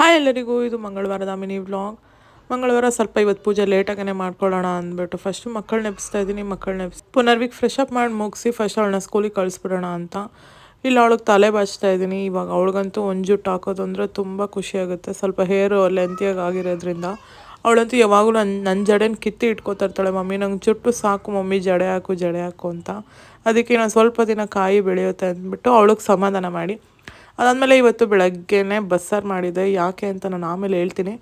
Hi ಎಲ್ಲರಿಗೂ, ಇದು ಮಂಗಳವಾರದ mini vlog. ಮಂಗಳವಾರ ಸ್ವಲ್ಪ ಇವತ್ತು ಪೂಜೆ ಲೇಟಾಗೇ ಮಾಡ್ಕೊಳ್ಳೋಣ ಅಂದ್ಬಿಟ್ಟು ಫಸ್ಟು ಮಕ್ಕಳನ್ನ ಎಬ್ಬಿಸ್ತಾ ಇದ್ದೀನಿ. ಪುನರ್ವಿಗೆ ಫ್ರೆಶ್ ಅಪ್ ಮಾಡಿ ಮುಗಿಸಿ ಫಸ್ಟ್ ಅವಳನ್ನ ಸ್ಕೂಲಿಗೆ ಕಳಿಸ್ಬಿಡೋಣ ಅಂತ ಇಲ್ಲ ಅವಳಿಗೆ ತಲೆ ಬಾಚ್ತಾ ಇದ್ದೀನಿ. ಇವಾಗ ಅವಳಿಗಂತೂ ಒಂದು ಜುಟ್ಟು ಹಾಕೋದು ಅಂದರೆ ತುಂಬ ಖುಷಿಯಾಗುತ್ತೆ. ಸ್ವಲ್ಪ ಹೇರು ಲೆಂತಿಯಾಗಿ ಆಗಿರೋದ್ರಿಂದ ಅವಳಂತೂ ಯಾವಾಗಲೂ ನನ್ನ ಜಡೆನ ಕಿತ್ತಿ ಇಟ್ಕೋತಾ ಇರ್ತಾಳೆ. ಮಮ್ಮಿ ನಂಗೆ ಜುಟ್ಟು ಸಾಕು ಮಮ್ಮಿ, ಜಡೆ ಹಾಕು ಅಂತ. ಅದಕ್ಕೆ ನಾನು ಸ್ವಲ್ಪ ದಿನ ಕಾಯಿ ಬೆಳೆಯುತ್ತೆ ಅಂದ್ಬಿಟ್ಟು ಅವಳಿಗೆ ಸಮಾಧಾನ ಮಾಡಿ ಅದಾದಮೇಲೆ ಇವತ್ತು ಬೆಳಗ್ಗೆನೇ ಬಸ್ಸಾರು ಮಾಡಿದೆ. ಯಾಕೆ ಅಂತ ನಾನು ಆಮೇಲೆ ಹೇಳ್ತೀನಿ.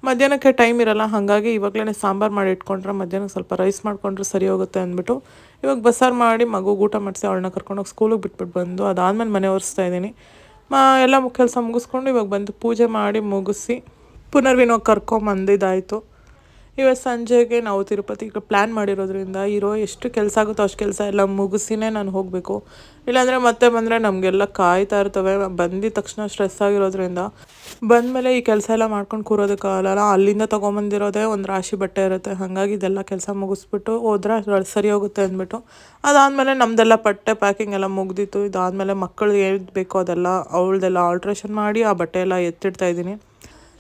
ಮಧ್ಯಾಹ್ನಕ್ಕೆ ಟೈಮ್ ಇರೋಲ್ಲ, ಹಾಗಾಗಿ ಇವಾಗಲೇ ಸಾಂಬಾರು ಮಾಡಿ ಇಟ್ಕೊಂಡ್ರೆ ಮಧ್ಯಾಹ್ನಕ್ಕೆ ಸ್ವಲ್ಪ ರೈಸ್ ಮಾಡಿಕೊಂಡ್ರೆ ಸರಿ ಹೋಗುತ್ತೆ ಅಂದ್ಬಿಟ್ಟು ಇವಾಗ ಬಸ್ಸಾರು ಮಾಡಿ ಮಗುಗೆ ಊಟ ಮಾಡಿಸಿ ಅವಳನ್ನ ಕರ್ಕೊಂಡೋಗಿ ಸ್ಕೂಲಿಗೆ ಬಿಟ್ಬಿಟ್ಟು ಬಂದು ಅದಾದಮೇಲೆ ಮನೆ ಒರೆಸ್ತಾ ಇದ್ದೀನಿ. ಎಲ್ಲ ಕೆಲಸ ಮುಗಿಸ್ಕೊಂಡು ಇವಾಗ ಬಂದು ಪೂಜೆ ಮಾಡಿ ಮುಗಿಸಿ ಪುನರ್ವಿನೋಗಿ ಕರ್ಕೊಂಬಂದಿದ್ದಾಯಿತು. ಇವತ್ತು ಸಂಜೆಗೆ ನಾವು ತಿರುಪತಿಗೆ ಪ್ಲ್ಯಾನ್ ಮಾಡಿರೋದ್ರಿಂದ ಎಷ್ಟು ಕೆಲಸ ಆಗುತ್ತೋ ಅಷ್ಟು ಕೆಲಸ ಎಲ್ಲ ಮುಗಿಸಿನೇ ನಾನು ಹೋಗಬೇಕು. ಇಲ್ಲಾಂದರೆ ಮತ್ತೆ ಬಂದರೆ ನಮಗೆಲ್ಲ ಕಾಯ್ತಾ ಇರ್ತವೆ. ಬಂದಿದ ತಕ್ಷಣ ಸ್ಟ್ರೆಸ್ ಆಗಿರೋದ್ರಿಂದ ಬಂದಮೇಲೆ ಈ ಕೆಲಸ ಎಲ್ಲ ಮಾಡ್ಕೊಂಡು ಕೂರೋದಕ್ಕಾಗಲ್ಲ. ಅಲ್ಲಿಂದ ತೊಗೊಂಬಂದಿರೋದೇ ಒಂದು ರಾಶಿ ಬಟ್ಟೆ ಇರುತ್ತೆ. ಹಾಗಾಗಿ ಇದೆಲ್ಲ ಕೆಲಸ ಮುಗಿಸ್ಬಿಟ್ಟು ಹೋದ್ರೆ ಸರಿ ಹೋಗುತ್ತೆ ಅಂದ್ಬಿಟ್ಟು ಅದಾದಮೇಲೆ ನಮ್ಮದೆಲ್ಲ ಬಟ್ಟೆ ಪ್ಯಾಕಿಂಗ್ ಎಲ್ಲ ಮುಗ್ದಿತ್ತು. ಇದಾದಮೇಲೆ ಮಕ್ಕಳು ಏನು ಬೇಕೋ ಅದೆಲ್ಲ ಅವಳದೆಲ್ಲ ಆಲ್ಟ್ರೇಷನ್ ಮಾಡಿ ಆ ಬಟ್ಟೆ ಎಲ್ಲ ಎತ್ತಿಡ್ತಾಯಿದ್ದೀನಿ.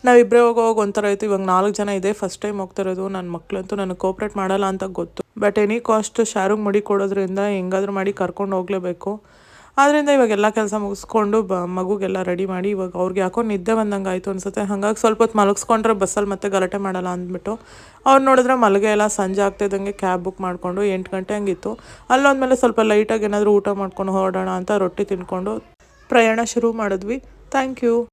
ನಾವಿಬ್ಬರೇ ಹೋಗೋವಾಗ ಒಂಥರ ಆಯಿತು. ಇವಾಗ 4 ಜನ ಇದೆ, ಫಸ್ಟ್ ಟೈಮ್ ಹೋಗ್ತಿರೋದು. ನನ್ನ ಮಕ್ಕಳಂತೂ ನನಗೆ ಕೋಪ್ರೇಟ್ ಮಾಡಲ್ಲ ಅಂತ ಗೊತ್ತು. ಬಟ್ ಎನಿ ಕಾಸ್ಟ್ ಶಾರುಗೆ ಮಡಿ ಕೊಡೋದ್ರಿಂದ ಹೆಂಗಾದ್ರೂ ಮಾಡಿ ಕರ್ಕೊಂಡು ಹೋಗಲೇಬೇಕು. ಆದ್ದರಿಂದ ಇವಾಗೆಲ್ಲ ಕೆಲಸ ಮುಗಿಸ್ಕೊಂಡು ಮಗುಗೆಲ್ಲ ರೆಡಿ ಮಾಡಿ ಇವಾಗ ಅವ್ರಿಗೆ ಯಾಕೋ ನಿದ್ದೆ ಬಂದಂಗೆ ಆಯಿತು ಅನಿಸುತ್ತೆ. ಹಾಗಾಗಿ ಸ್ವಲ್ಪ ಹೊತ್ತು ಮಲಗಿಸ್ಕೊಂಡ್ರೆ ಬಸ್ಸಲ್ಲಿ ಮತ್ತೆ ಗಲಾಟೆ ಮಾಡಲ್ಲ ಅಂದ್ಬಿಟ್ಟು ಅವ್ರು ನೋಡಿದ್ರೆ ಮಲಗೆ ಎಲ್ಲ ಸಂಜೆ ಆಗ್ತಿದ್ದಂಗೆ ಕ್ಯಾಬ್ ಬುಕ್ ಮಾಡಿಕೊಂಡು 8 ಗಂಟೆ ಹಂಗಿತ್ತು. ಅಲ್ಲೊಂದ್ಮೇಲೆ ಸ್ವಲ್ಪ ಲೈಟಾಗಿ ಏನಾದರೂ ಊಟ ಮಾಡ್ಕೊಂಡು ಹೊರಡೋಣ ಅಂತ ರೊಟ್ಟಿ ತಿನ್ಕೊಂಡು ಪ್ರಯಾಣ ಶುರು ಮಾಡಿದ್ವಿ. Thank you.